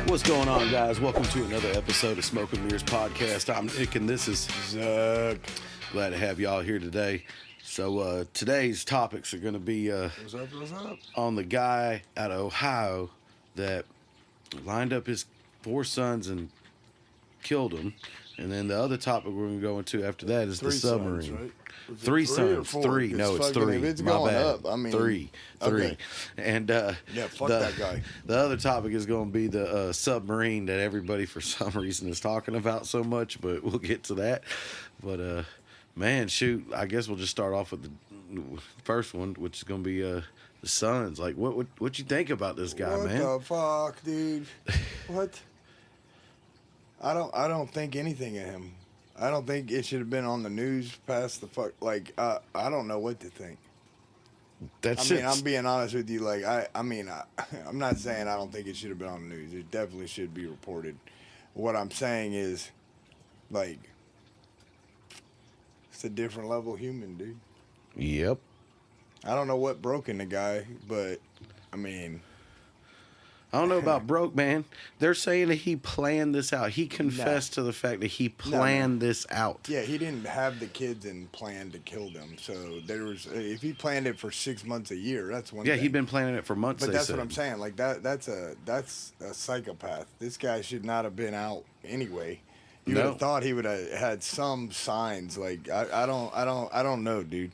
What's going on, guys? Welcome to another episode of Smoke and Mirrors Podcast. I'm Nick, and this is Zach. Glad to have y'all here today. So today's topics are going to be What's up? On the guy out of Ohio that lined up his 4 sons and killed them. And then the other topic we're going to go into after that is the submarine. Sons, right? 3 sons. 3. No, it's 3. If it's My going bad. up, I mean, 3. okay. And yeah, fuck that guy. The other topic is going to be the submarine that everybody for some reason is talking about so much, but we'll get to that. But man, shoot, I guess we'll just start off with the first one, which is going to be the sons. Like, what you think about this guy, man? What the fuck, dude? What? I don't think anything of him. I don't think it should have been on the news past the fuck. Like, I don't know what to think. I'm being honest with you. Like, I'm not saying I don't think it should have been on the news. It definitely should be reported. What I'm saying is, like, it's a different level human, dude. Yep. I don't know what broke in the guy, but, I mean... I don't know about broke, man. They're saying that he planned this out. He confessed to the fact that he planned this out. Yeah, he didn't have the kids and plan to kill them. So there was, if he planned it for 6 months, a year, that's one thing. Yeah, he'd been planning it for months. But that's what I'm saying. Like that's a psychopath. This guy should not have been out anyway. You would have thought he would have had some signs. Like I don't know, dude.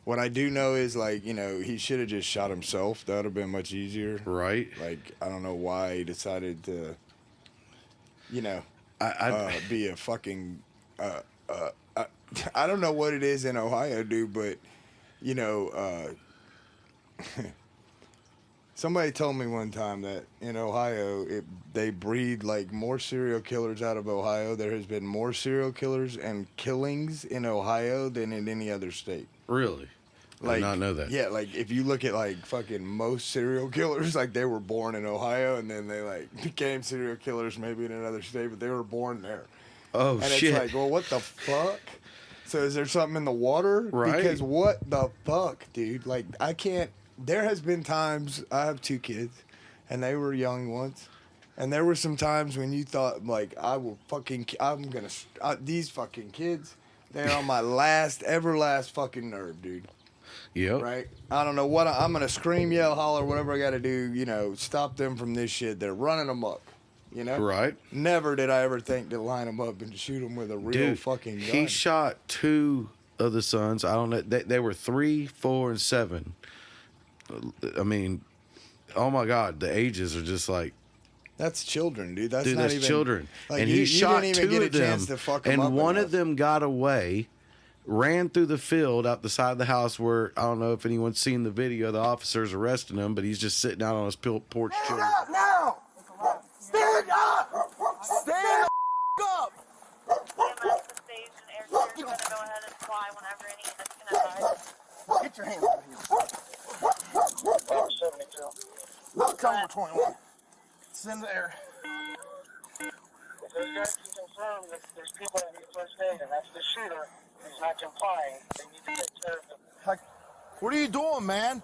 What I do know is, like, you know, he should have just shot himself. That would have been much easier. Right. Like, I don't know why he decided to, you know, be a fucking, I don't know what it is in Ohio, dude, but, you know, somebody told me one time that in Ohio, they breed, like, more serial killers out of Ohio. There has been more serial killers and killings in Ohio than in any other state. Really? I did not know that. Yeah, like, if you look at, like, fucking most serial killers, like, they were born in Ohio, and then they, like, became serial killers maybe in another state, but they were born there. Oh, and shit. And it's like, well, what the fuck? So is there something in the water? Right. Because what the fuck, dude? Like, I can't... There has been times... I have 2 kids, and they were young once. And there were some times when you thought, like, these fucking kids, they're on my last fucking nerve, dude. Yep. Right? I don't know what... I'm going to scream, yell, holler, whatever I got to do, you know, stop them from this shit. They're running amok, you know? Right. Never did I ever think to line them up and shoot them with a real fucking gun. He shot 2 of the sons. I don't know. They were 3, 4, and 7. I mean, oh my God, the ages are just like... That's children, dude. That's children. Like, and he shot didn't even 2 get of a them, chance to fuck them and up one enough. of them got away, ran through the field out the side of the house where, I don't know if anyone's seen the video, the officers arresting him, but he's just sitting out on his porch. Stand up now! Stand up! Stand up! Get your hands over here. 72. Look, tell me 21. It's in the air. If those guys can confirm that there's people that need first aid, and that's the shooter who's not complying, they need to take care of them. What are you doing, man?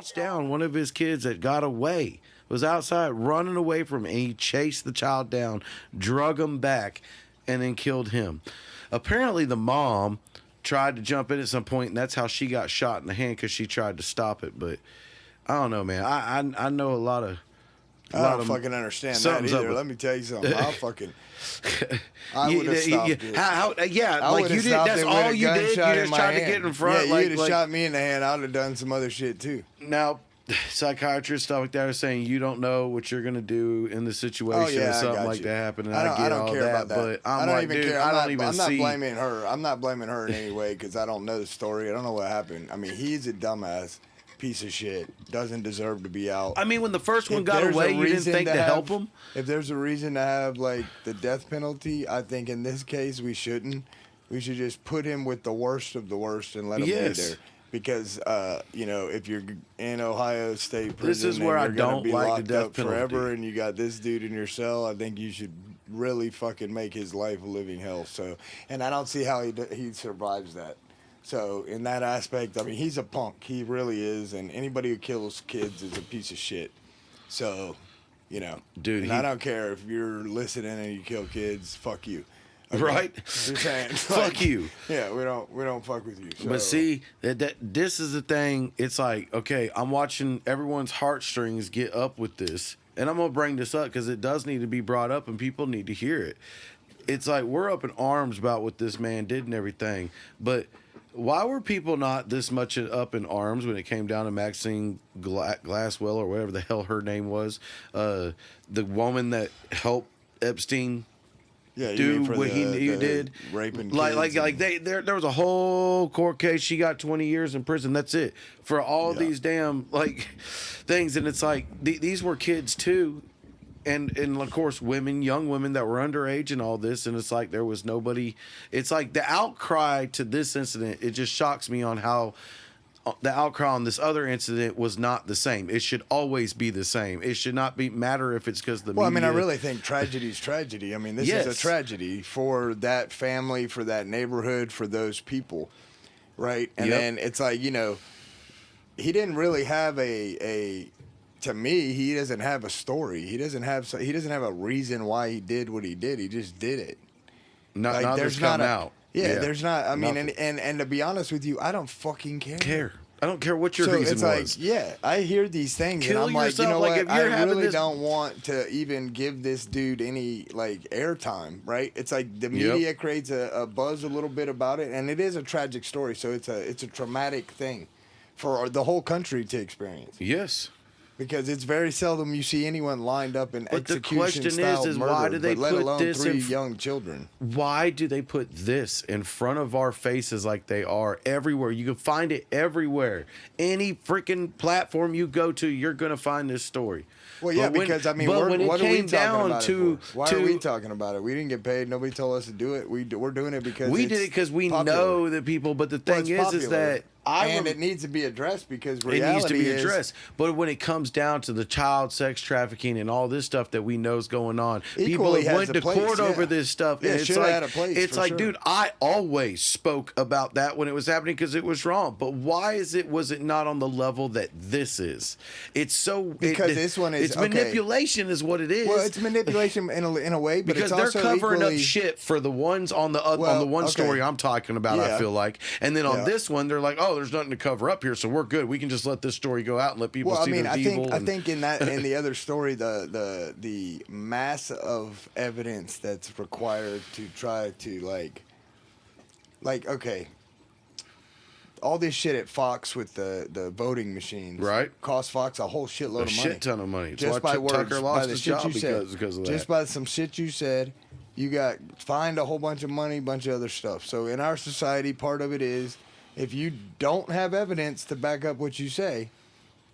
Chased down one of his kids that got away, was outside running away from him, and he chased the child down, drug him back, and then killed him. Apparently the mom tried to jump in at some point, and that's how she got shot in the hand, because she tried to stop it. But I don't know, man. I know a lot of... I don't fucking understand that either. Let me tell you something. I would have stopped it. Like you did. That's all you did. You just tried to get in front. Yeah, you'd have shot me in the hand. I would have done some other shit too. Now, psychiatrists, stuff like that, are saying you don't know what you're gonna do in the situation if something like that happened. And I don't care about that. But I don't even care. I'm not blaming her. I'm not blaming her in any way because I don't know the story. I don't know what happened. I mean, he's a dumbass. Piece of shit, doesn't deserve to be out. I mean, when the first one got away, you didn't think to help him? If there's a reason to have, like, the death penalty, I think in this case we shouldn't. We should just put him with the worst of the worst and let him be there. Because, you know, if you're in Ohio State prison, this is where I don't be like locked the death up penalty forever, and you got this dude in your cell, I think you should really fucking make his life a living hell. So, and I don't see how he survives that. So in that aspect, I mean, he's a punk. He really is, and anybody who kills kids is a piece of shit. So, You know, Dude, and I don't care if you're listening and you kill kids. Fuck you. Okay? Right? You're saying Fuck you. Yeah, we don't fuck with you. So. But see, that this is the thing. It's like, okay, I'm watching everyone's heartstrings get up with this, and I'm gonna bring this up because it does need to be brought up, and people need to hear it. It's like we're up in arms about what this man did and everything, but why were people not this much up in arms when it came down to Maxine Glasswell or whatever the hell her name was, the woman that helped Epstein? Yeah, Do what he did, raping there was a whole court case. She got 20 years in prison. That's it for all these damn things. And it's like these were kids too, and of course young women that were underage and all this. And it's like there was nobody. It's like the outcry to this incident. It just shocks me on how the outcry on this other incident was not the same. It should always be the same. It should not matter if it's because the media. Well, I mean, I really think tragedy's tragedy. I mean, this is a tragedy for that family, for that neighborhood, for those people, right? And then it's like, you know, he didn't really have to me, he doesn't have a story. He doesn't have a reason why he did what he did. He just did it. Not there's come out. Yeah, there's not. I mean, and to be honest with you, I don't fucking care. I don't don't care what your so reason it's was. like, yeah, I hear these things Kill and I'm like, you yourself. know Like, what? if you're I having really this- don't want to even give this dude any like airtime, right? It's like the media creates a buzz a little bit about it, and it is a tragic story. So it's a traumatic thing for the whole country to experience. Yes. Because it's very seldom you see anyone lined up in But the question execution-style is murder, why do they but let put alone this three in young children? Why do they put this in front of our faces like they are everywhere? You can find it everywhere. Any freaking platform you go to, you're going to find this story. Well, yeah, because I mean, what are we talking about it for? Why are we talking about it? We didn't get paid. Nobody told us to do it. We're doing it because we did it because we know the people. But the thing is that it needs to be addressed because reality it needs to be is, addressed. But when it comes down to the child sex trafficking and all this stuff that we know is going on, people Equally went has to a place, court over this stuff. Yeah, and it it's should have like, had a place, it's for like, sure. dude, I always spoke about that when it was happening because it was wrong. But why was it not on the level that this is? It's so because this one is it's manipulation, is what it is. Well, it's manipulation in a way, but because it's they're also covering equally, up shit for the ones on the story I'm talking about. I feel like, and then on this one, they're like, oh, there's nothing to cover up here, so we're good. We can just let this story go out and let people see there's evil. I think in the other story, the mass of evidence that's required to try to like okay, all this shit at Fox with the voting machines, right? Cost Fox a whole shitload of money, shit ton of money. Just by words, Tucker lost by the his shit job you said, because of that. Just by some shit you said, you got fined a whole bunch of money, bunch of other stuff. So in our society, part of it is if you don't have evidence to back up what you say,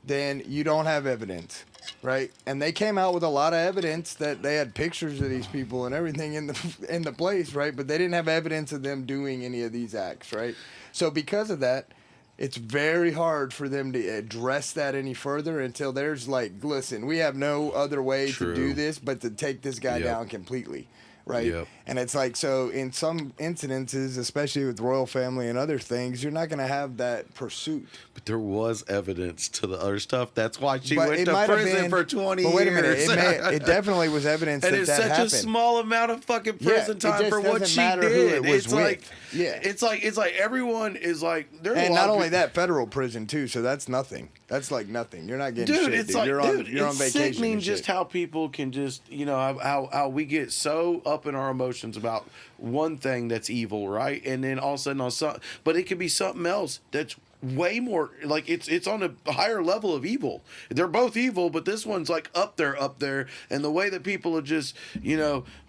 then you don't have evidence, right? And they came out with a lot of evidence that they had pictures of these people and everything in the place, right? But they didn't have evidence of them doing any of these acts, right? So because of that, it's very hard for them to address that any further until there's like, listen, we have no other way to do this but to take this guy down completely. Right. Yep. And it's like, so in some incidences, especially with royal family and other things, you're not going to have that pursuit. But there was evidence to the other stuff. That's why she But went it to might have prison been- for 20 but years. wait a minute, it definitely was evidence and that it's that such happened. a small amount of fucking prison it time just for what doesn't she matter did. who it was it's with. like, Yeah. it's like everyone is like, there's And a lot not of only people- that, federal prison too. So that's nothing. That's like nothing. You're not getting Dude, shit. it's Dude. like, You're on it's vacation. sickening and just shit. how people can just, how we get so up in our emotions about one thing that's evil, right? And then all of a sudden on some, but it could be something else that's way more like it's on a higher level of evil. They're both evil, but this one's like up there, and the way that people are just,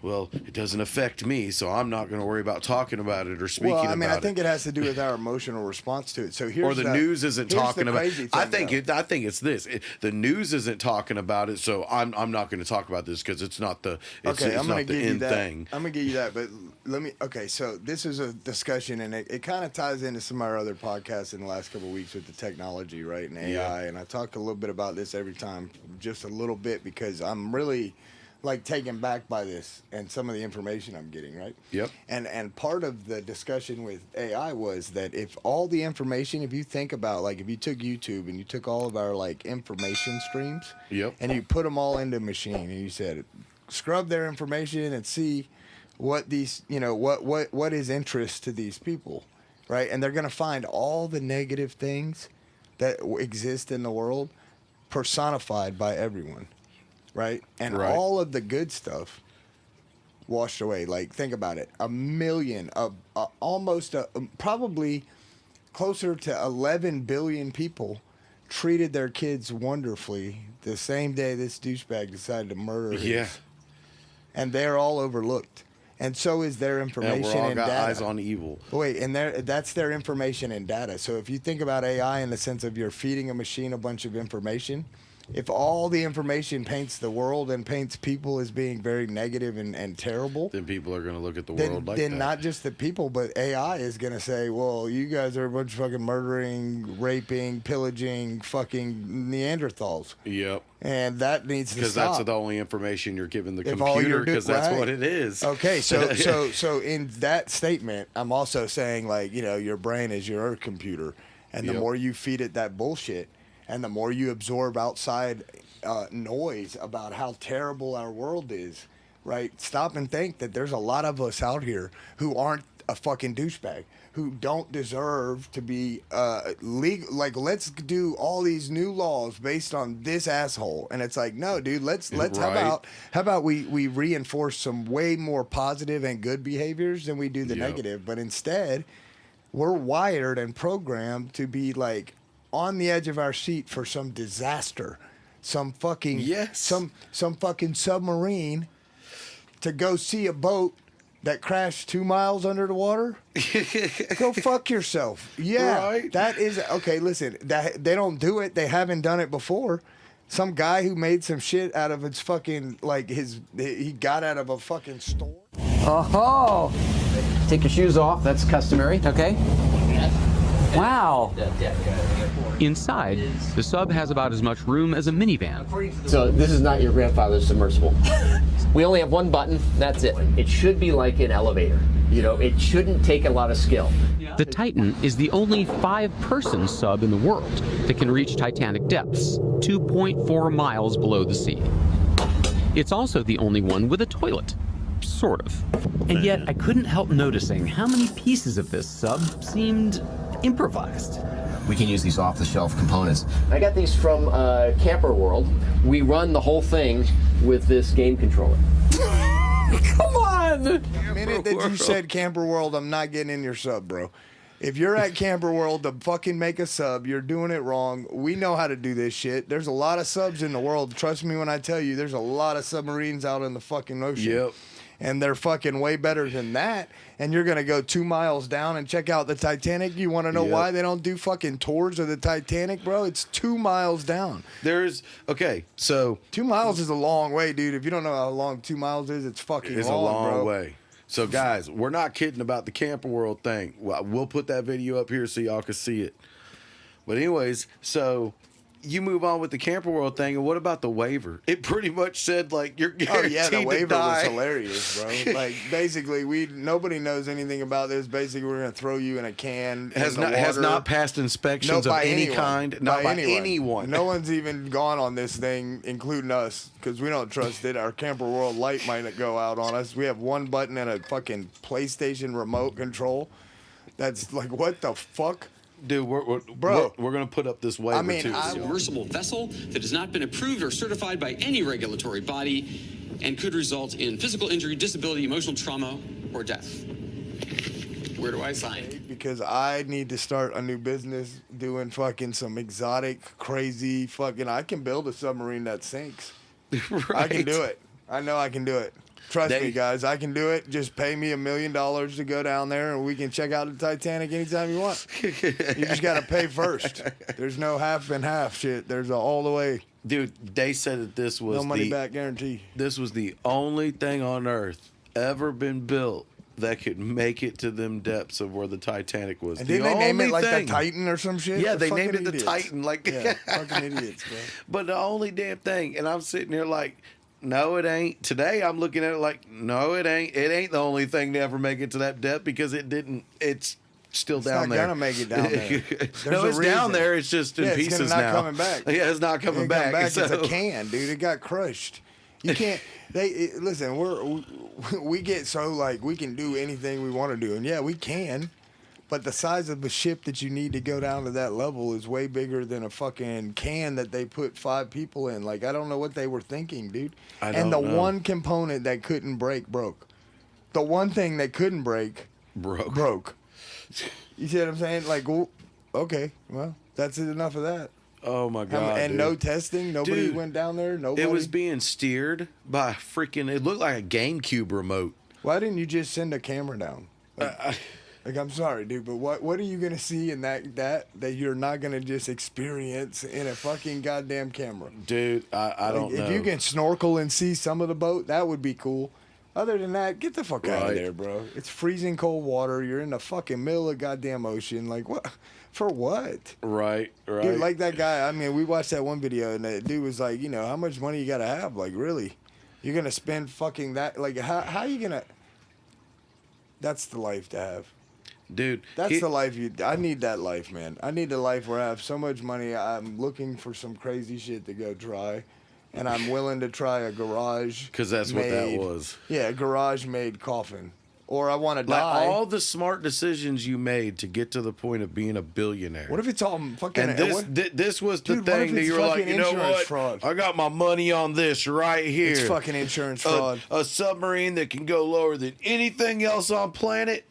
well, it doesn't affect me, so I'm not going to worry about talking about it or speaking about it. Well, I mean, I think it has to do with our emotional response to it. So here's or the news isn't talking about it. I think it's this. The news isn't talking about it, so I'm not going to talk about this because it's not the it's I'm not gonna the give you end that. thing. I'm gonna give you that, but so this is a discussion, and it kind of ties into some of our other podcasts in the last couple of weeks with the technology, right, and AI. And I talk a little bit about this every time, just a little bit, because I'm really like taken back by this and some of the information I'm getting, right? Yep. And part of the discussion with AI was that if all the information, if you think about, like, if you took YouTube and you took all of our like information streams, Yep. and you put them all into a machine and you said, scrub their information and see what these, you know, what is interest to these people, right? And they're going to find all the negative things that exist in the world personified by everyone, right? And Right. all of the good stuff washed away. Like, think about it. A million, probably closer to 11 billion people treated their kids wonderfully the same day this douchebag decided to murder his. Yeah. And they're all overlooked. And so is their information And we're all and got data. eyes on evil. Wait, and that's their information and data. So if you think about AI in the sense of you're feeding a machine a bunch of information, if all the information paints the world and paints people as being very negative and terrible, Then people are going to look at the then, world like then that. not just the people, but AI is going to say, well, you guys are a bunch of fucking murdering, raping, pillaging, fucking Neanderthals. Yep. And that needs to Because stop. that's the only information you're giving the If all computer, you're do- because that's right. what it is. Okay, so in that statement, I'm also saying, like, you know, your brain is your computer, and the Yep. more you feed it that bullshit, and the more you absorb outside noise about how terrible our world is, right? Stop and think that there's a lot of us out here who aren't a fucking douchebag, who don't deserve to be legal. Like, let's do all these new laws based on this asshole, and it's like, no, dude, let's Right. how about we reinforce some way more positive and good behaviors than we do the Yep. negative, but instead we're wired and programmed to be like on the edge of our seat for some disaster, some fucking Yes. some fucking submarine to go see a boat that crashed 2 miles under the water. Go fuck yourself. Yeah, Right. that is okay. Listen, that they don't do it. They haven't done it before. Some guy who made some shit out of his fucking he got out of a fucking store. Oh, take your shoes off. That's customary. Okay. Wow. Inside, the sub has about as much room as a minivan. So this is not your grandfather's submersible. We only have one button. That's it. It should be like an elevator. You know, it shouldn't take a lot of skill. The Titan is the only 5-person sub in the world that can reach Titanic depths, 2.4 miles below the sea. It's also the only one with a toilet. Sort of. And yet, I couldn't help noticing how many pieces of this sub seemed improvised. We can use these off-the-shelf components. I got these from Camper World. We run the whole thing with this game controller. Come on! The minute that you said Camper World, I'm not getting in your sub, bro. If you're at Camper World to fucking make a sub, you're doing it wrong. We know how to do this shit. There's a lot of subs in the world. Trust me when I tell you, there's a lot of submarines out in the fucking ocean. Yep. And they're fucking way better than that. And you're going to go 2 miles down and check out the Titanic. You want to know Yep. why they don't do fucking tours of the Titanic, bro? It's 2 miles down. So 2 miles is a long way, dude. If you don't know how long 2 miles is, it's fucking it's long, a long bro. way. So guys, we're not kidding about the Camper World thing. Well, we'll put that video up here so y'all can see it. But anyways, so you move on with the Camper World thing, and what about the waiver? It pretty much said like you're Oh guaranteed yeah, the to waiver was die. hilarious, bro. Like basically, nobody knows anything about this. Basically, we're gonna throw you in a can. Has in the has water. not passed inspections No, of by any anyone. kind. Not by anyone. No one's even gone on this thing, including us, because we don't trust it. Our Camper World light might go out on us. We have one button and a fucking PlayStation remote control. That's like, what the fuck? Dude, Bro. we're gonna put up this waiver I mean, too. I- Submersible vessel that has not been approved or certified by any regulatory body and could result in physical injury, disability, emotional trauma, or death. Where do I sign? Because I need to start a new business doing fucking some exotic, crazy fucking. I can build a submarine that sinks. I can do it. I know I can do it. Trust me, guys. I can do it. Just pay me $1 million to go down there, and we can check out the Titanic anytime you want. You just got to pay first. There's no half and half shit. There's a all the way. Dude, they said that this was No money back guarantee. This was the only thing on Earth ever been built that could make it to them depths of where the Titanic was. And The didn't they name it only like thing. the Titan or some shit? Yeah, They're they named fucking it the idiots. Titan. Like, Yeah, fucking idiots, bro. But the only damn thing, and I'm sitting here like, No, it ain't. Today I'm looking at it like, no, it ain't. It ain't the only thing to ever make it to that depth because it didn't. It's still down there. It's not gonna make it down there. No, it's down there. It's just in it's pieces not now. coming back. Yeah, it's not coming back. It's a can, dude. It got crushed. You can't. Listen. We get so like we can do anything we want to do, and yeah, we can. But the size of the ship that you need to go down to that level is way bigger than a fucking can that they put 5 people in. Like, I don't know what they were thinking, dude. And the one component that couldn't break broke. The one thing that couldn't break broke. You see what I'm saying? Like, well, okay, well, that's enough of that. Oh my God! And dude. no testing. Nobody went down there. Nobody. It was being steered by freaking. It looked like a GameCube remote. Why didn't you just send a camera down? Like, I'm sorry, dude, but what are you gonna see in that you're not gonna just experience in a fucking goddamn camera? Dude, I don't know. If you can snorkel and see some of the boat, that would be cool. Other than that, get the fuck out of there, bro. It's freezing cold water. You're in the fucking middle of goddamn ocean. Like, what? For what? Right. Dude, like that guy. I mean, we watched that one video, and that dude was like, how much money you gotta have? Like, really? You're gonna spend fucking that? Like, how you gonna? That's the life to have. Dude, that's the life I need that life, man. I need the life where I have so much money. I'm looking for some crazy shit to go try, and I'm willing to try a garage. Because that's what that was. Yeah, a garage-made coffin. Or I want to like die. All the smart decisions you made to get to the point of being a billionaire. What if it's all fucking? And this was the thing that you were like, you know what? Fraud. I got my money on this right here. It's fucking insurance fraud. A submarine that can go lower than anything else on planet.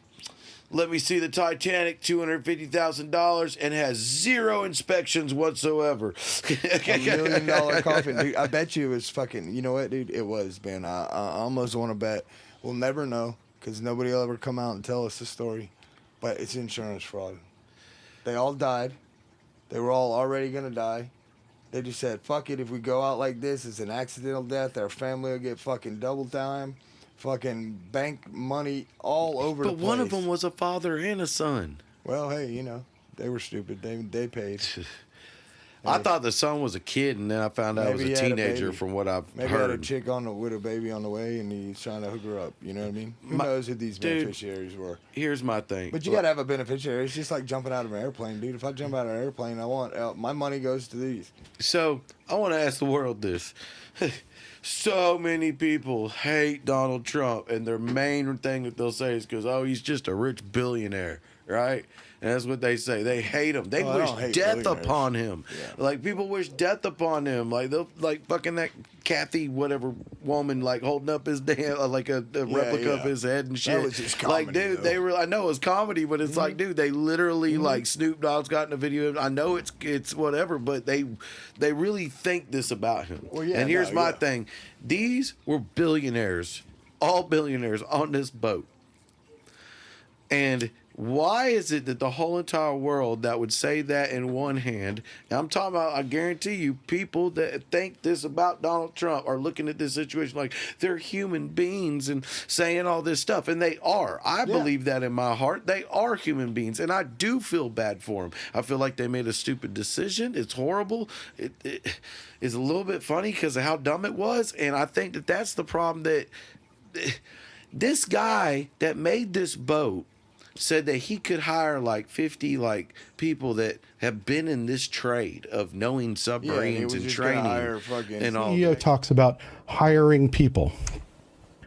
Let me see the Titanic, $250,000, and has 0 inspections whatsoever. $1 million coffin, dude. I bet you it was fucking. You know what, dude? It was, man. I almost want to bet. We'll never know because nobody will ever come out and tell us the story. But it's insurance fraud. They all died. They were all already gonna die. They just said, "Fuck it. If we go out like this, it's an accidental death. Our family will get fucking double time." Fucking bank money all over the place. But one of them was a father and a son. Well, hey, they were stupid. They paid. I thought the son was a kid, and then I found out it was a teenager from what I've heard. Maybe had a chick with a baby on the way, and he's trying to hook her up. You know what I mean? Who knows who these beneficiaries were? Here's my thing. But you got to have a beneficiary. It's just like jumping out of an airplane, dude. If I jump out of an airplane, I want my money goes to these. So I want to ask the world this. So many people hate Donald Trump, and their main thing that they'll say is because, he's just a rich billionaire, right? And that's what they say. They hate him. They wish death upon him. Yeah. Like, people wish death upon him. Like, they'll, like, fucking that Kathy, whatever woman, like, holding up his damn, like, a replica of his head and shit. That was just comedy, like, dude, I know it's comedy, but it's like, dude, they literally, like, Snoop Dogg's got in a video. I know it's whatever, but they really think this about him. Well, yeah, and here's my thing. These were billionaires, all billionaires on this boat. And why is it that the whole entire world that would say that in one hand, and I'm talking about, I guarantee you, people that think this about Donald Trump are looking at this situation like they're human beings and saying all this stuff, and they are. I believe that in my heart. They are human beings, and I do feel bad for them. I feel like they made a stupid decision. It's horrible. It is a little bit funny because of how dumb it was, and I think that that's the problem that this guy that made this boat said that he could hire like 50 like people that have been in this trade of knowing submarines and training and all. CEO talks about hiring people.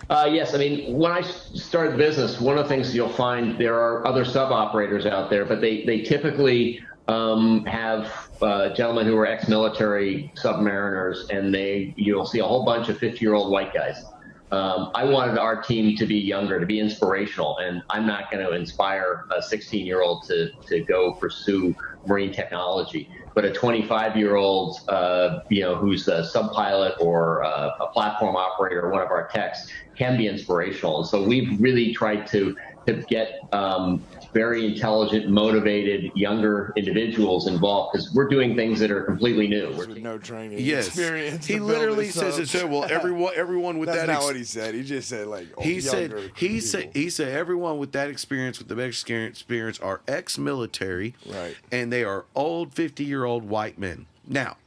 Yes, I mean, when I started the business, one of the things you'll find, there are other sub-operators out there, but they typically have gentlemen who are ex-military submariners, and you'll see a whole bunch of 50-year-old white guys. I wanted our team to be younger, to be inspirational, and I'm not going to inspire a 16-year-old to go pursue marine technology. But a 25-year-old, who's a sub-pilot or a platform operator or one of our techs can be inspirational. And so we've really tried to get very intelligent, motivated, younger individuals involved because we're doing things that are completely new. With no training experience. He literally says it. So, well, everyone with That's that. That's not what he said. He just said like. He said everyone with that experience, with the experience, are ex-military, right? And they are old 50-year-old white men. Now,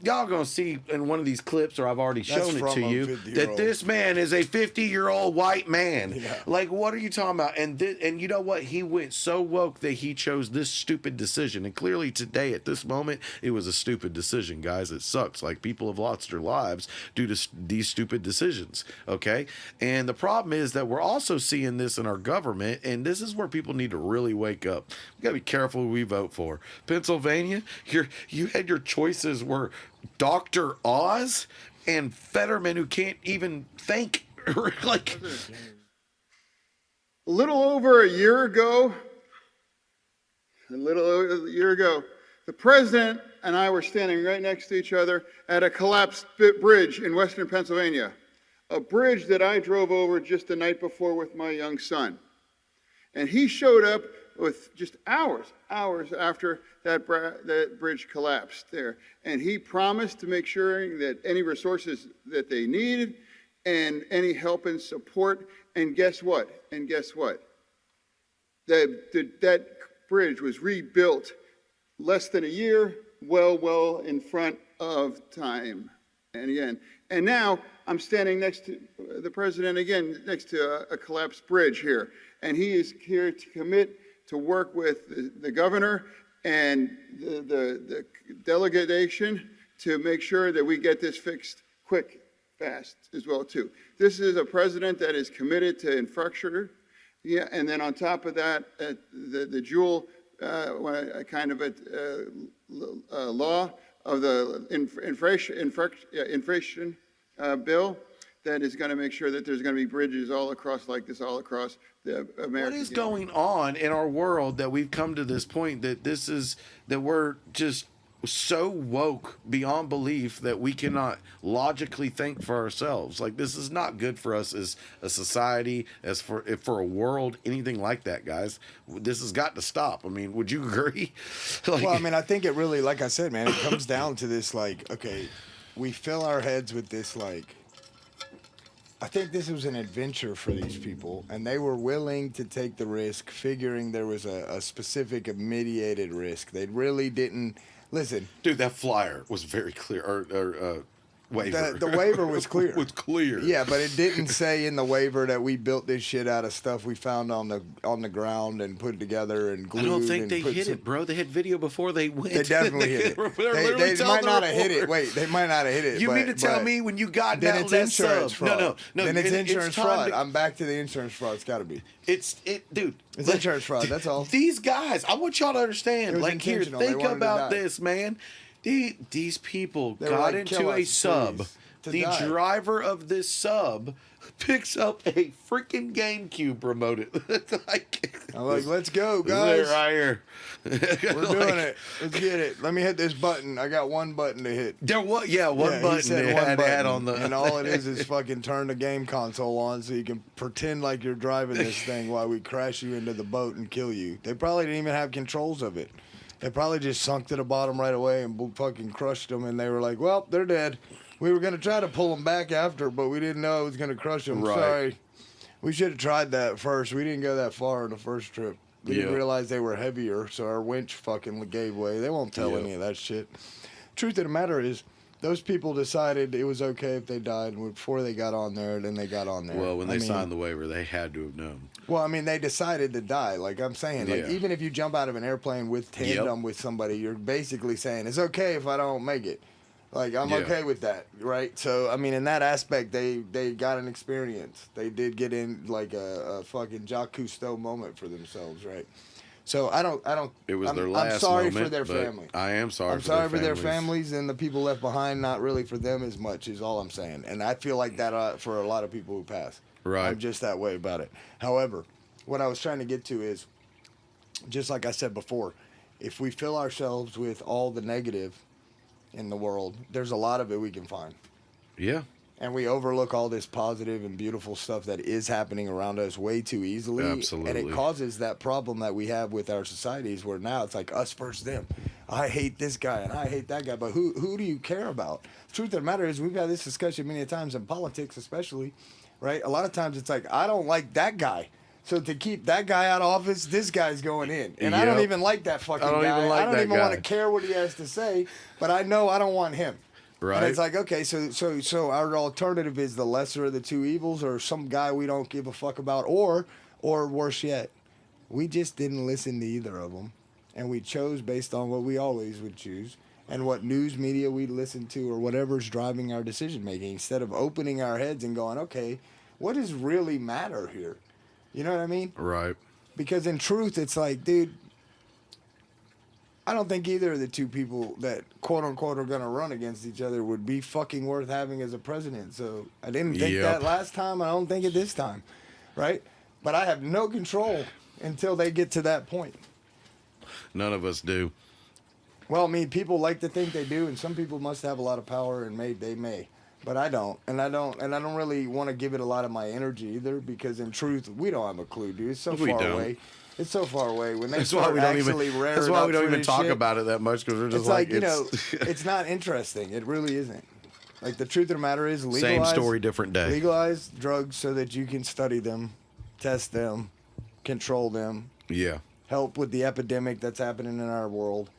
y'all gonna see in one of these clips, or I've already That's shown it from to a you, 50-year-old. that this man is a 50-year-old white man. Yeah. Like, what are you talking about? And you know what? He went so woke that he chose this stupid decision. And clearly today, at this moment, it was a stupid decision, guys. It sucks. Like, people have lost their lives due to these stupid decisions. Okay, and the problem is that we're also seeing this in our government, and this is where people need to really wake up. We gotta be careful who we vote for. Pennsylvania, you had your choices were Dr. Oz and Fetterman, who can't even think. Like, A little over a year ago, the president and I were standing right next to each other at a collapsed bridge in western Pennsylvania, a bridge that I drove over just the night before with my young son. And he showed up with just hours after that bridge collapsed there. And he promised to make sure that any resources that they needed and any help and support. And guess what? That bridge was rebuilt less than a year, well in front of time. And now I'm standing next to the president again, next to a collapsed bridge here. And he is here to commit to work with the governor and the delegation to make sure that we get this fixed quick, fast as well too. This is a president that is committed to infrastructure. Yeah, and then on top of that, the dual kind of a law of the inflation bill that is going to make sure that there's going to be bridges all across like this, all across the America. what is going on in our world that we've come to this point that we're just so woke beyond belief that we cannot logically think for ourselves? Like, this is not good for us as a society, as for a world, anything like that, guys. This has got to stop. I mean, would you agree? Well, I mean, I think it really, like I said, man, it comes down to this, like, okay, we fill our heads with this, like, I think this was an adventure for these people, and they were willing to take the risk, figuring there was a specific mediated risk. They really didn't listen. Dude, that flyer was very clear. Or waiver. The waiver was clear. Was clear. Yeah, but it didn't say in the waiver that we built this shit out of stuff we found on the ground and put together and glued. I don't think and they put hit some- it, bro. They had video before they went. They definitely hit it. They might not have hit it. Wait, they might not have hit it. You mean to tell me when you got then that it's list insurance sub? fraud? No. Then it's insurance time fraud. to- I'm back to the insurance fraud. It's got to be. Dude. It's insurance fraud. That's all. These guys, I want y'all to It understand. was Like, here, intentional. They think wanted to about die. this, man. These people They were got like, "Kill into a us, sub. please," to The die. driver of this sub picks up a freaking GameCube remote. Like, I'm like, let's go, guys. right here. We're doing it. Let's get it. Let me hit this button. I got one button to hit. There was, one Yeah, he button said they one had button, on the. and all it is fucking turn the game console on so you can pretend like you're driving this thing while we crash you into the boat and kill you. They probably didn't even have controls of it. They probably just sunk to the bottom right away and fucking crushed them, and they were like, well, they're dead. We were going to try to pull them back after, but we didn't know it was going to crush them. Right. Sorry. We should have tried that first. We didn't go that far on the first trip. We didn't Yeah. realize they were heavier, so our winch fucking gave way. They won't tell Yeah. any of that shit. Truth of the matter is, those people decided it was okay if they died before they got on there, then they got on there. Well, when they signed the waiver, they had to have known. Well, I mean, they decided to die. Like I'm saying, like Yeah. even if you jump out of an airplane with tandem with somebody, you're basically saying it's okay if I don't make it. Like I'm Yeah. okay with that, right? So I mean, in that aspect, they got an experience. They did get in like a fucking Jacques Cousteau moment for themselves, right? So I don't. It was their I'm last sorry moment, for their but family. I am sorry. I'm sorry for their families and the people left behind. Not really for them as much is all I'm saying. And I feel like that for a lot of people who pass. Right. I'm just that way about it. However, what I was trying to get to is, just like I said before, if we fill ourselves with all the negative in the world, there's a lot of it we can find. Yeah. And we overlook all this positive and beautiful stuff that is happening around us way too easily. Absolutely. And it causes that problem that we have with our societies where now it's like us versus them. I hate this guy and I hate that guy. But who do you care about? The truth of the matter is we've had this discussion many times in politics especially, right? A lot of times it's like, I don't like that guy. So to keep that guy out of office, this guy's going in. And I don't Yep. even like that fucking I don't guy. even like I don't that even want guy. to care what he has to say, but I know I don't want him. Right. And it's like, okay, so our alternative is the lesser of the two evils, or some guy we don't give a fuck about, or worse yet, we just didn't listen to either of them, and we chose based on what we always would choose and what news media we listen to or whatever's driving our decision making, instead of opening our heads and going, okay, what does really matter here? You know what I mean? Right. Because in truth, it's like, dude, I don't think either of the two people that quote unquote are gonna run against each other would be fucking worth having as a president. So I didn't think that last time. I don't think it this time, right? But I have no control until they get to that point. None of us do. Well, I mean, people like to think they do, and some people must have a lot of power, and they may, but I don't, and I don't really want to give it a lot of my energy either, because in truth, we don't have a clue, dude. It's so far away. It's so far away. When they That's why start we don't actually even. raring That's why up we don't for even this talk shit, about it that much, because we're just it's like you know, it's not interesting. It really isn't. Like, the truth of the matter is, legalize, same story, different day. Legalize drugs so that you can study them, test them, control them. Yeah. Help with the epidemic that's happening in our world.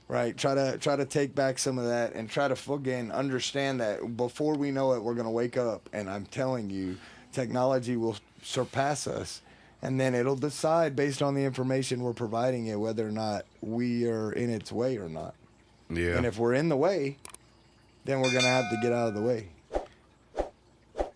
Right, try to take back some of that, and try to fucking understand that before we know it, we're gonna wake up, and I'm telling you, technology will surpass us, and then it'll decide based on the information we're providing it whether or not we are in its way or not. Yeah. And if we're in the way, then we're gonna have to get out of the way.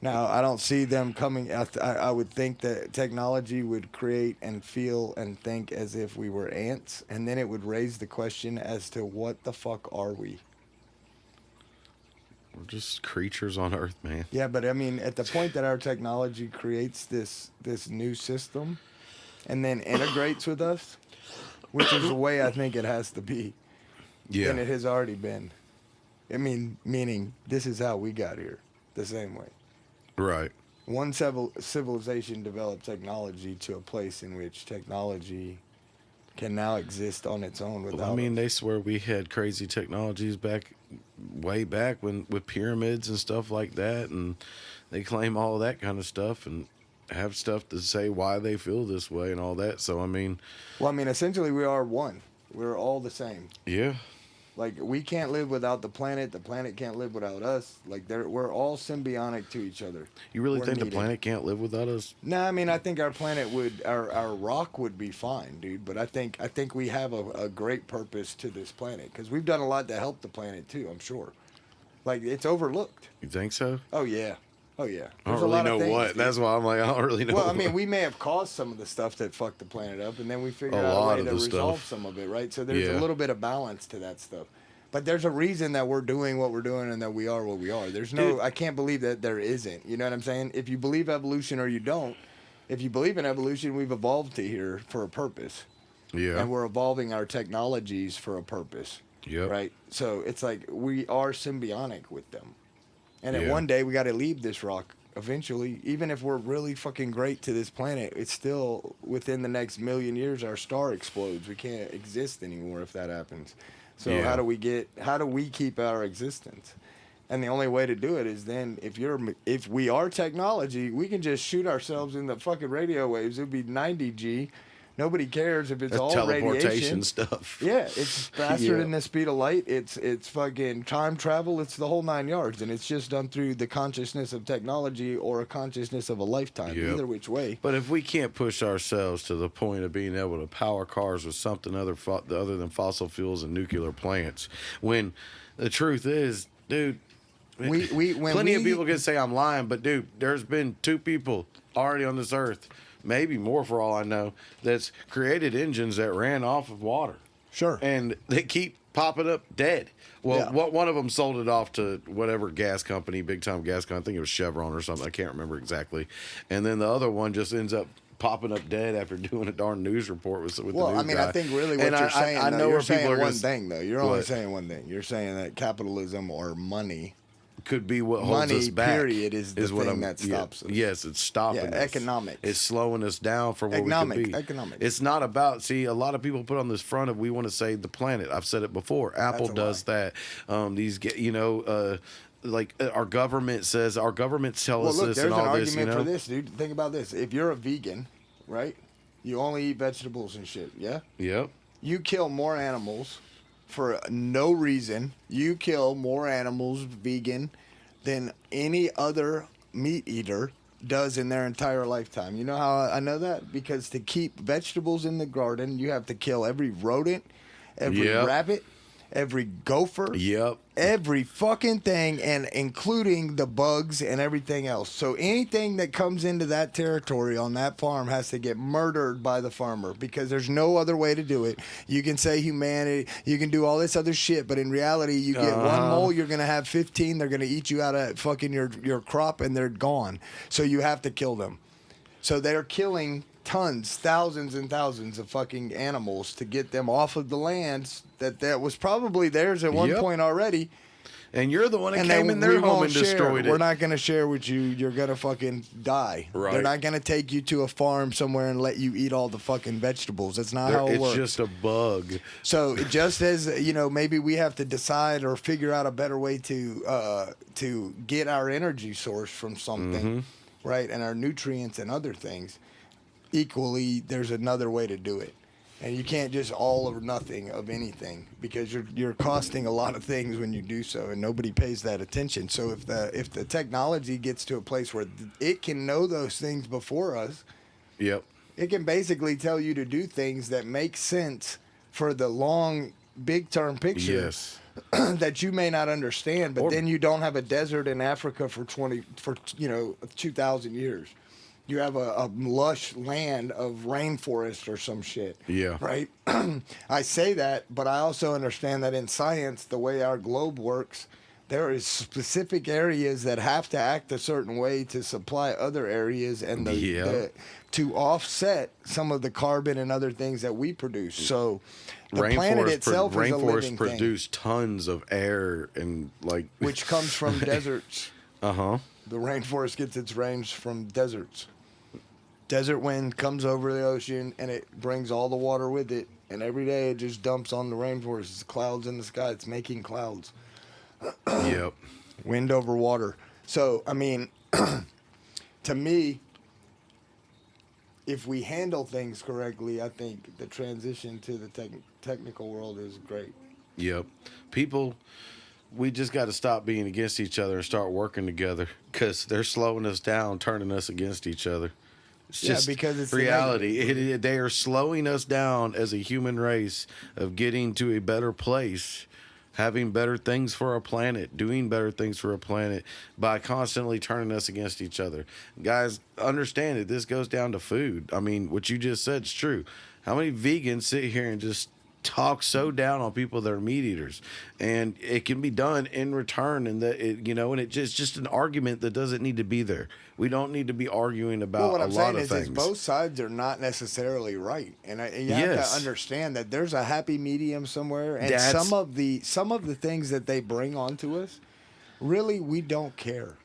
Now, I don't see them coming. I would think that technology would create and feel and think as if we were ants, and then it would raise the question as to what the fuck are we? We're just creatures on Earth, man. Yeah, but I mean, at the point that our technology creates this new system and then integrates with us, which is the way I think it has to be, Yeah. and it has already been. I mean, meaning this is how we got here, the same way. Right. One civilization developed technology to a place in which technology can now exist on its own without. I mean, they swear we had crazy technologies way back when with pyramids and stuff like that, and they claim all that kind of stuff and have stuff to say why they feel this way and all that. So I mean, essentially, we are one. We're all the same. Yeah. Like, we can't live without the planet can't live without us. Like, we're all symbiotic to each other. You really think needed. the planet can't live without us? No, I mean, I think our planet our rock would be fine, dude. But I think we have a great purpose to this planet, because we've done a lot to help the planet too, I'm sure. Like, it's overlooked. You think so? Oh yeah. Oh yeah. I don't really know what. Dude. That's why I'm like, I don't really know. Well, I mean, we may have caused some of the stuff that fucked the planet up, and then we figured out a way to resolve some of it, right? So there's a little bit of balance to that stuff. But there's a reason that we're doing what we're doing and that we are what we are. There's no, I can't believe that there isn't. You know what I'm saying? If you believe evolution or you don't, if you believe in evolution, we've evolved to here for a purpose. Yeah. And we're evolving our technologies for a purpose. Yeah. Right? So it's like we are symbiotic with them. And then one day we got to leave this rock eventually. Even if we're really fucking great to this planet, it's still within the next million years our star explodes. We can't exist anymore if that happens. So how do we keep our existence? And the only way to do it is then if we are technology, we can just shoot ourselves in the fucking radio waves. It would be 90G. Nobody cares if it's all teleportation radiation stuff. Yeah, it's faster than the speed of light. It's fucking time travel. It's the whole 9 yards, and it's just done through the consciousness of technology or a consciousness of a lifetime. Yep. Either which way. But if we can't push ourselves to the point of being able to power cars with something other than fossil fuels and nuclear plants, when the truth is, dude, plenty of people can say I'm lying, but dude, there's been 2 people already on this earth, maybe more for all I know, that's created engines that ran off of water. Sure. And they keep popping up dead. Well, one of them sold it off to whatever gas company, big time gas company. I think it was Chevron or something. I can't remember exactly. And then the other one just ends up popping up dead after doing a darn news report with the news guy. I think really what you're saying, I know you're where people saying are one thing, though. You're only saying one thing. You're saying that capitalism or money could be what holds us back. Period, is the thing that stops us. Yes, it's stopping us. Economics. It's slowing us down for where we could be. Economics. It's not about, a lot of people put on this front of we want to save the planet. I've said it before. Apple does that. Like our government says, our governments tell us this and all this. There's an argument for this, dude. Think about this. If you're a vegan, right, you only eat vegetables and shit, yeah? Yep. You kill more animals for no reason. You kill more animals vegan than any other meat eater does in their entire lifetime. You know how I know that? Because to keep vegetables in the garden, you have to kill every rodent, every Yep. rabbit, every gopher, Yep. every fucking thing, and including the bugs and everything else. So anything that comes into that territory on that farm has to get murdered by the farmer, because there's no other way to do it. You can say humanity, you can do all this other shit, but in reality, you get one mole, you're gonna have 15. They're gonna eat you out of fucking your crop, and they're gone. So you have to kill them. So they're killing tons, thousands and thousands of fucking animals to get them off of the lands that was probably theirs at one Yep. point already. And you're the one that And came then in their we home won't and share. destroyed it. We're not going to share with you. You're going to fucking die. Right. They're not going to take you to a farm somewhere and let you eat all the fucking vegetables. That's not how it It's works. just a bug. So just as maybe we have to decide or figure out a better way to get our energy source from something, right, and our nutrients and other things. Equally, there's another way to do it, and you can't just all or nothing of anything, because you're costing a lot of things when you do so, and nobody pays that attention. So if the technology gets to a place where it can know those things before us, Yep. it can basically tell you to do things that make sense for the long, big term picture. Yes. That you may not understand, but then you don't have a desert in Africa for 2,000 years. You have a lush land of rainforest or some shit. Yeah. Right? I say that, but I also understand that in science, the way our globe works, there is specific areas that have to act a certain way to supply other areas, and to offset some of the carbon and other things that we produce. So the planet itself is a living thing, produce tons of air and which comes from deserts. Uh-huh. The rainforest gets its range from deserts. Desert wind comes over the ocean and it brings all the water with it. And every day it just dumps on the rainforest. It's clouds in the sky. It's making clouds. Yep. Wind over water. So, I mean, to me, if we handle things correctly, I think the transition to the technical world is great. Yep. People, we just got to stop being against each other and start working together, because they're slowing us down, turning us against each other. It's just because it's reality. They are slowing us down as a human race of getting to a better place, having better things for our planet, doing better things for our planet by constantly turning us against each other. Guys, understand it. This goes down to food. I mean, what you just said is true. How many vegans sit here and just talk so down on people that are meat eaters, and it can be done in return, and it's just an argument that doesn't need to be there. We don't need to be arguing about what a I'm lot saying of is things. both sides are not necessarily right, and you have to understand that there's a happy medium somewhere, and some of the things that they bring onto us, really, we don't care.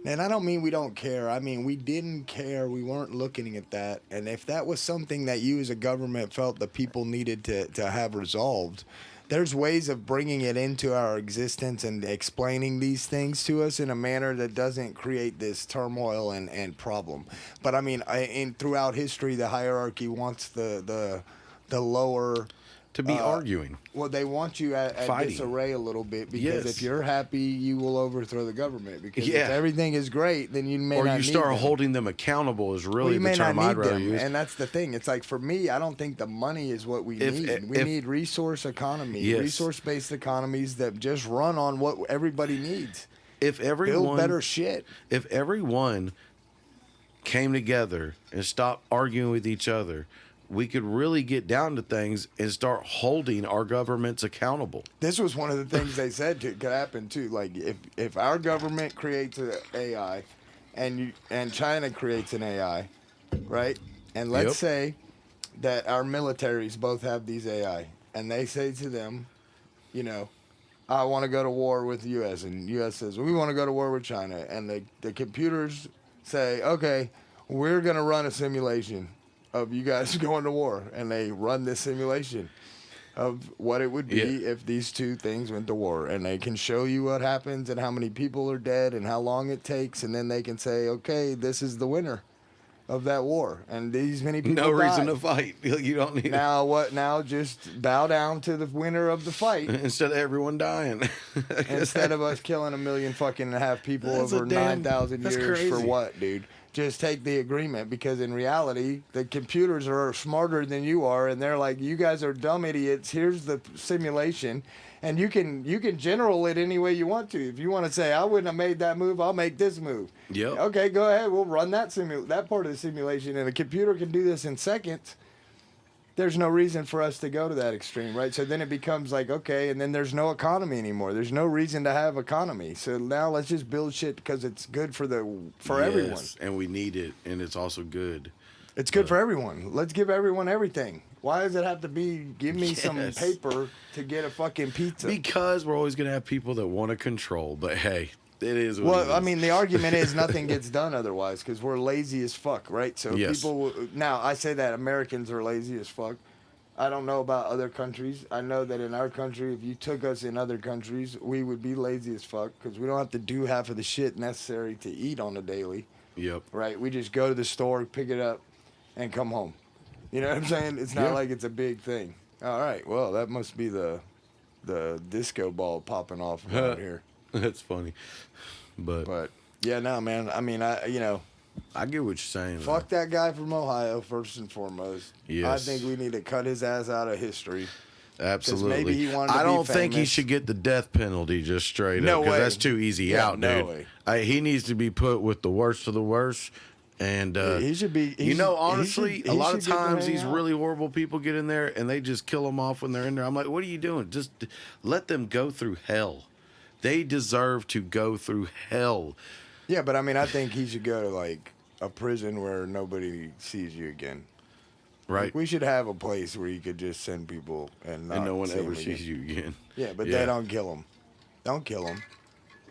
And I don't mean we don't care. I mean, we didn't care. We weren't looking at that. And if that was something that you as a government felt the people needed to have resolved, there's ways of bringing it into our existence and explaining these things to us in a manner that doesn't create this turmoil and problem. But I mean, throughout history, the hierarchy wants the lower to be arguing. Well, they want you at disarray a little bit, because if you're happy, you will overthrow the government. Because if everything is great, then you may not need them. Or you start holding them accountable is really the term I'd rather use. And that's the thing. It's like, for me, I don't think the money is what we need. We need resource economy, resource-based economies that just run on what everybody needs. Build better shit. If everyone came together and stopped arguing with each other, we could really get down to things and start holding our governments accountable. This was one of the things they said could happen too. Like, if our government creates an AI, and China creates an AI, right? And let's say that our militaries both have these AI, and they say to them, I want to go to war with the U.S., and the U.S. says, we want to go to war with China, and the computers say, okay, we're going to run a simulation of you guys going to war, and they run this simulation of what it would be if these two things went to war, and they can show you what happens and how many people are dead and how long it takes, and then they can say, okay, this is the winner, of that war, and these many people No reason died. to fight. You don't need Now what? Now just bow down to the winner of the fight instead of everyone dying. instead of us killing 1 million fucking and a half people That's a over damn- 9,000 that's years for crazy. what, dude? Just take the agreement, because in reality, the computers are smarter than you are, and they're like, you guys are dumb idiots. Here's the simulation, and you can general it any way you want to. If you want to say, I wouldn't have made that move, I'll make this move. Yep. Okay, go ahead. We'll run that that part of the simulation, and a computer can do this in seconds. There's no reason for us to go to that extreme, right? So then it becomes like, okay, and then there's no economy anymore. There's no reason to have economy. So now let's just build shit because it's good for everyone. Yes, and we need it, and it's also good. It's good for everyone. Let's give everyone everything. Why does it have to be give me some Yes. paper to get a fucking pizza? Because we're always going to have people that want to control, but hey, it is what it Well, is. I mean, the argument is nothing gets done otherwise because we're lazy as fuck, right? So Yes. people now I say that Americans are lazy as fuck. I don't know about other countries. I know that in our country, if you took us in other countries, we would be lazy as fuck because we don't have to do half of the shit necessary to eat on a daily, Yep. right? We just go to the store, pick it up, and come home. You know what I'm saying? It's not Yeah. like it's a big thing. All right, well, that must be the disco ball popping off around here. That's funny. But yeah, no, man. I mean, I get what you're saying. fuck that guy from Ohio first and foremost. Yes. I think we need to cut his ass out of history. Absolutely. maybe he wanted to I be don't think he famous. should get the death penalty just straight No up because way. that's too easy Yeah, out, no dude. way. He needs to be put with the worst of the worst. And He should be. you know, honestly, a lot of he should get to times hang these out. really horrible people get in there and they just kill them off when they're in there. I'm like, what are you doing? Just let them go through hell. They deserve to go through hell. Yeah, but I mean, I think he should go to like a prison where nobody sees you again. Right. Like, we should have a place where you could just send people and no one see 'em ever again. sees you again. Yeah, but they don't kill them. Don't kill them.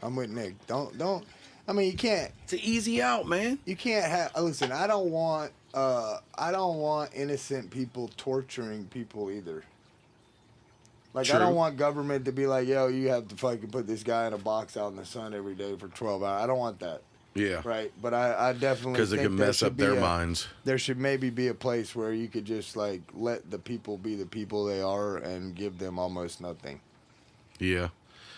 I'm with Nick. Don't. I mean, you can't. It's an easy out, man. You can't have. Listen, I don't want innocent people torturing people either. Like, I True. don't want government to be like, yo, you have to fucking put this guy in a box out in the sun every day for 12 hours. I don't want that. Yeah. Right. But I definitely Because it think can there mess should up be their minds. There should maybe be a place where you could just like let the people be the people they are and give them almost nothing. Yeah.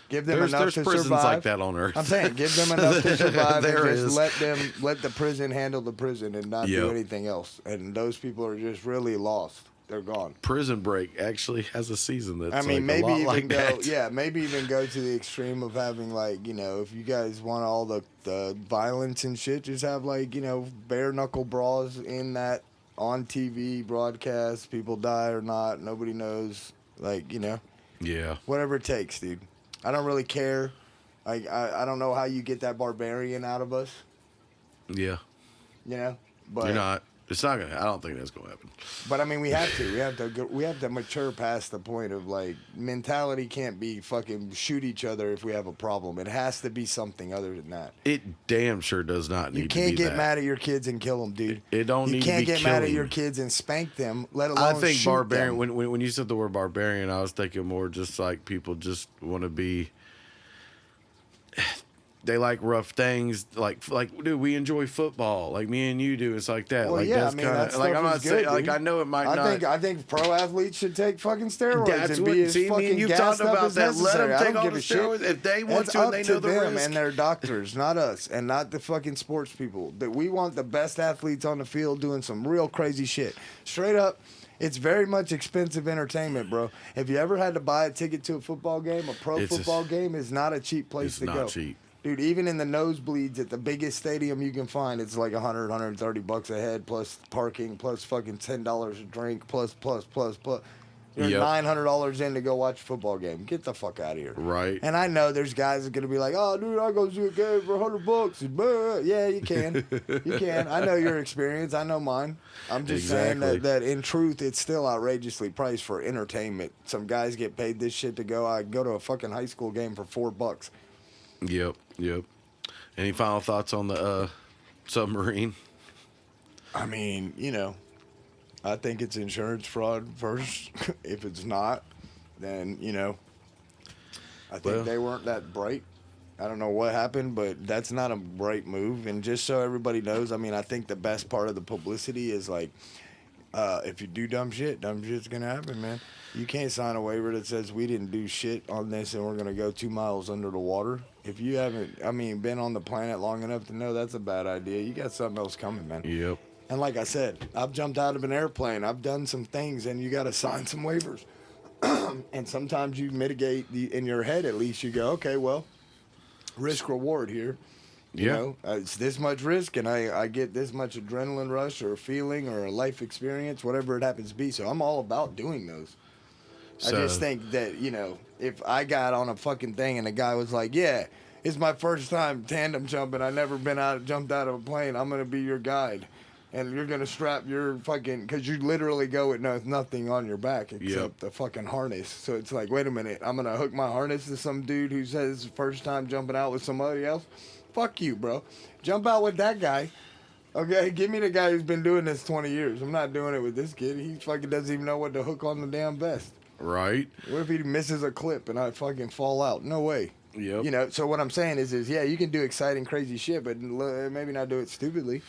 Give them There's enough to prisons survive. like that on Earth. I'm saying, give them enough to survive There and is. just let the prison handle the prison and not do Yep. anything else. And those people are just really lost. They're gone. Prison Break actually has a season that's I mean, like maybe a lot even like go, that. yeah, maybe even go to the extreme of having like, you know, if you guys want all the violence and shit, just have like, you know, bare knuckle brawls in that on TV broadcast. People die or not, nobody knows. Like, you know, Yeah. whatever it takes, dude. I don't really care. I don't know how you get that barbarian out of us, Yeah. you know. But You're not. It's not gonna. I don't think that's gonna happen. But I mean, we have to. We have to mature past the point of like mentality can't be fucking shoot each other if we have a problem. It has to be something other than that. It damn sure does not need You to can't be get that. mad at your kids and kill them, dude. It don't You need can't to be get mad at killing. your kids and spank them, let alone I think shoot barbarian. them. When you said the word barbarian, I was thinking more just like people just want to be. They like rough things, like dude. We enjoy football, like me and you do. It's like that. Well, like yeah, that's I mean, kind that of like stuff I'm not is saying good, like dude. I know it might not. I think pro athletes should take fucking steroids That's and what. be as See, me fucking and you gassed talked up about as that. Let necessary. them I take don't all give the a shit. steroids if they want It's to and up they to know the them risk. and their doctors, not us, and not the fucking sports people. That we want the best athletes on the field doing some real crazy shit. Straight up. It's very much expensive entertainment, bro. If you ever had to buy a ticket to a football game, a pro football game is not a cheap place It's to not go. cheap. Dude, even in the nosebleeds at the biggest stadium you can find, it's like $100, $130 a head, plus parking, plus fucking $10 a drink, plus. You're Yep. $900 in to go watch a football game. Get the fuck out of here. Right. And I know there's guys that are gonna be like, "Oh, dude, I go see a game for $100." But yeah, you can, you can. I know your experience. I know mine. I'm just saying Exactly. that in truth, it's still outrageously priced for entertainment. Some guys get paid this shit to go. I go to a fucking high school game for $4. Yep. Any final thoughts on the submarine? I mean, you know, I think it's insurance fraud first. If it's not, then, you know, I think Well- they weren't that bright. I don't know what happened, but that's not a right move. And just so everybody knows, I mean, I think the best part of the publicity is like, if you do dumb shit's gonna happen, man. You can't sign a waiver that says we didn't do shit on this and we're gonna go 2 miles under the water. If you haven't, I mean, been on the planet long enough to know that's a bad idea, you got something else coming, man. Yep. And like I said, I've jumped out of an airplane. I've done some things, and you got to sign some waivers. And sometimes you mitigate in your head. At least you go, okay, well, risk reward here. You know, it's this much risk, and I get this much adrenaline rush or a feeling or a life experience, whatever it happens to be. So I'm all about doing those. So, I just think that, you know, if I got on a fucking thing and the guy was like, yeah, it's my first time tandem jumping. I never jumped out of a plane. I'm going to be your guide. And you're going to strap your fucking, because you literally go with nothing on your back except the fucking harness. So it's like, wait a minute, I'm going to hook my harness to some dude who says first time jumping out with somebody else? Fuck you, bro. Jump out with that guy. Okay, give me the guy who's been doing this 20 years. I'm not doing it with this kid. He fucking doesn't even know what to hook on the damn vest. Right. What if he misses a clip and I fucking fall out? No way. Yep. You know, so what I'm saying is yeah, you can do exciting, crazy shit, but maybe not do it stupidly.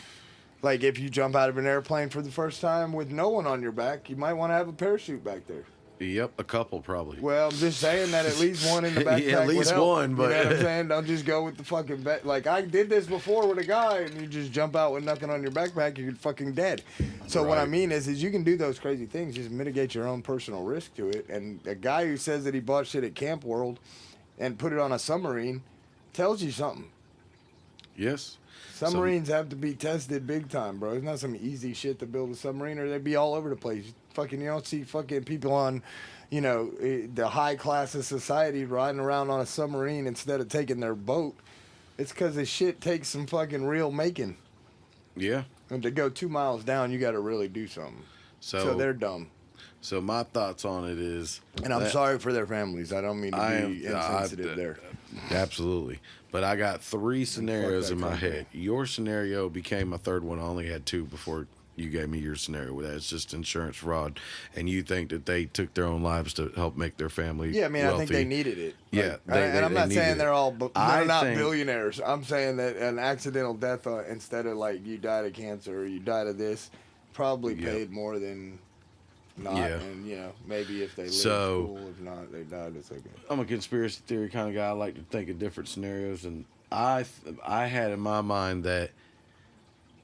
Like, if you jump out of an airplane for the first time with no one on your back, you might want to have a parachute back there. Yep, a couple probably. Well, I'm just saying that at least one in the backpack yeah, at least would help. one, but... You know what I'm saying? Don't just go with the fucking... Like, I did this before with a guy, and you just jump out with nothing on your backpack, you're fucking dead. So what I mean is you can do those crazy things, just mitigate your own personal risk to it. And a guy who says that he bought shit at Camp World and put it on a submarine tells you something. Yes. Submarines have to be tested big time, bro. It's not some easy shit to build a submarine, or they'd be all over the place. Fucking, you don't see fucking people on, you know, the high class of society riding around on a submarine instead of taking their boat. It's because the shit takes some fucking real making. Yeah. And to go 2 miles down, you got to really do something. So they're dumb. So my thoughts on it is... And I'm sorry for their families. I don't mean to be insensitive there. Absolutely. But I got 3 scenarios in my head. Your scenario became my third one. I only had 2 before you gave me your scenario. It's just insurance fraud. And you think that they took their own lives to help make their family Yeah, I mean, wealthy. I think they needed it. Yeah. And I'm not saying they're all... They're not think, billionaires. I'm saying that an accidental death, instead of like you died of cancer or you died of this, probably paid more than... Not, and you know, maybe if they live school, if not, they died. It's okay. I'm a conspiracy theory kind of guy. I like to think of different scenarios, and I had in my mind that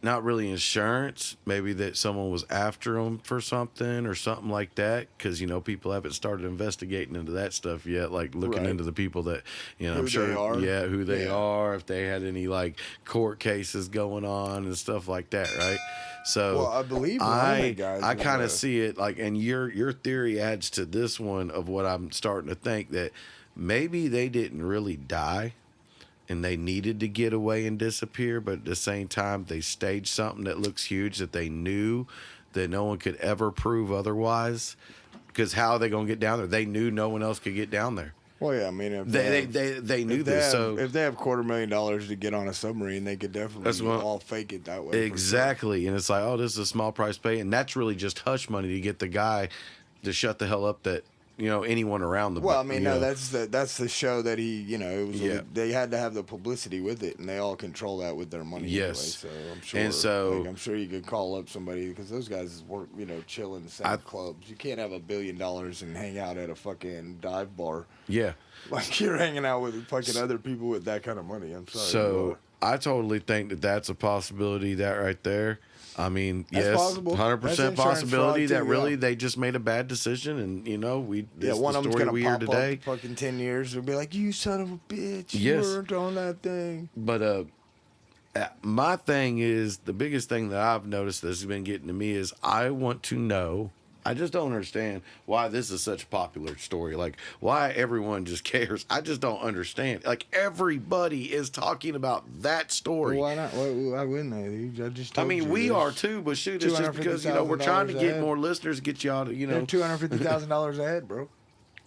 not really insurance, maybe that someone was after them for something or something like that, because you know people haven't started investigating into that stuff yet, like looking into the people that I'm sure, who they are, if they had any like court cases going on and stuff like that, right? So I believe I kind of see it like, and your theory adds to this one of what I'm starting to think, that maybe they didn't really die and they needed to get away and disappear, but at the same time they staged something that looks huge that they knew that no one could ever prove otherwise, because how are they going to get down there? They knew no one else could get down there. Well, yeah, I mean, if they knew this. So if they have $250,000 to get on a submarine, they could definitely all fake it that way. Exactly, and it's like, oh, this is a small price pay, and that's really just hush money to get the guy to shut the hell up that anyone around the. Well, I mean, that's the show that he, it was. They had to have the publicity with it, and they all control that with their money. Yes, anyway, so I'm sure. And so I'm sure you could call up somebody, because those guys work, chill in the same clubs. You can't have $1 billion and hang out at a fucking dive bar. Yeah, like you're hanging out with fucking other people with that kind of money. I'm sorry. So I totally think that that's a possibility. That right there. I mean, that's yes, possible. 100% possibility that really they just made a bad decision, and one of them's gonna pop up fucking 10 years and be like, "You son of a bitch, you weren't on that thing." But my thing is, the biggest thing that I've noticed that's been getting to me is I want to know. I just don't understand why this is such a popular story. Like, why everyone just cares. I just don't understand. Like, everybody is talking about that story. Well, why not? Why wouldn't they? I mean, we are too, but shoot, it's just because, we're trying to get more listeners, get y'all to, They're $250,000 ahead, bro.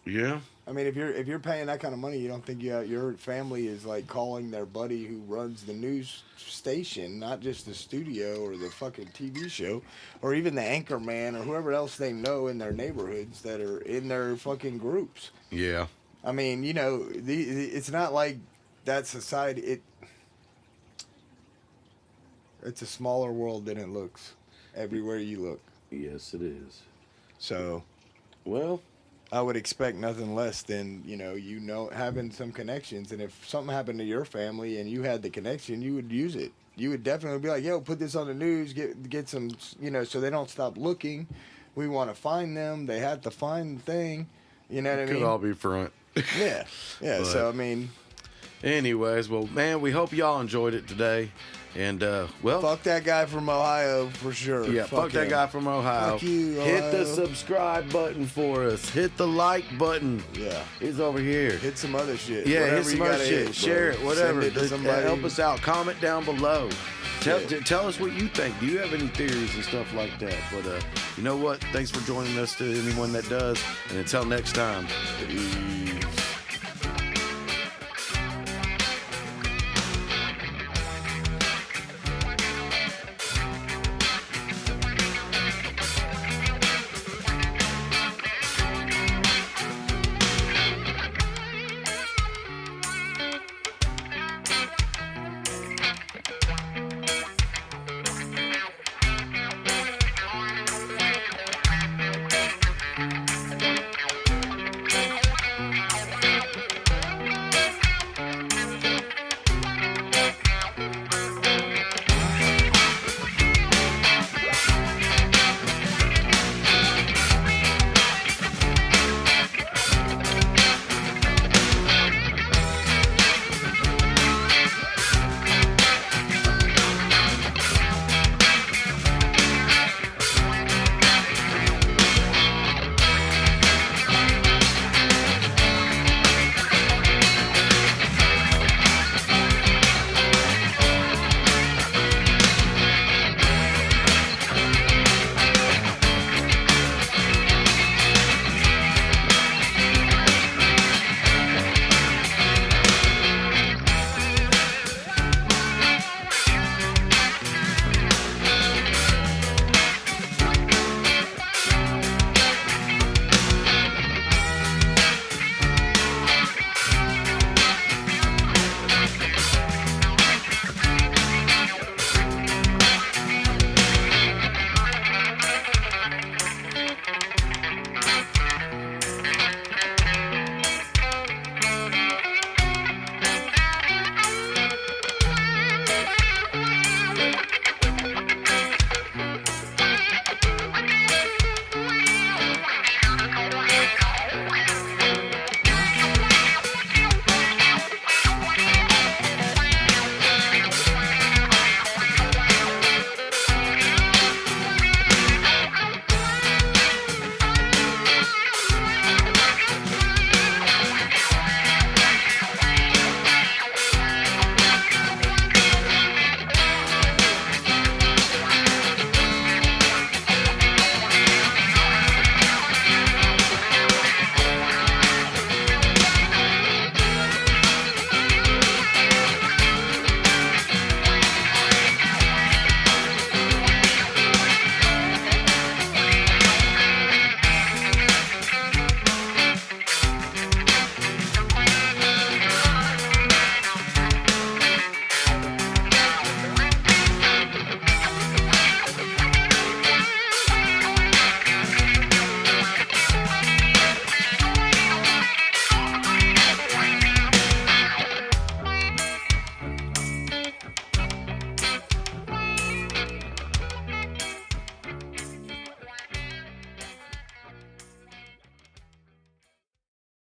Yeah. I mean, if you're paying that kind of money, you don't think your family is like calling their buddy who runs the news station, not just the studio or the fucking TV show, or even the anchor man or whoever else they know in their neighborhoods that are in their fucking groups. Yeah. I mean, it's not like that society, it's a smaller world than it looks everywhere you look. Yes, it is. So, well, I would expect nothing less than, having some connections. And if something happened to your family and you had the connection, you would use it. You would definitely be like, yo, put this on the news, get some, so they don't stop looking. We want to find them. They have to find the thing. You know what I mean? Could all be front. Yeah. Yeah. But, so, I mean. Anyways, well, man, we hope y'all enjoyed it today. And, fuck that guy from Ohio for sure. Yeah, fuck that guy from Ohio. Fuck you, Ohio. Hit the subscribe button for us. Hit the like button. Yeah. He's over here. Hit some other shit. Yeah, Whatever hit some you other gotta shit. hit, Share it, whatever. Send it to somebody. Help us out. Comment down below. Tell us what you think. Do you have any theories and stuff like that? But you know what? Thanks for joining us to anyone that does. And until next time.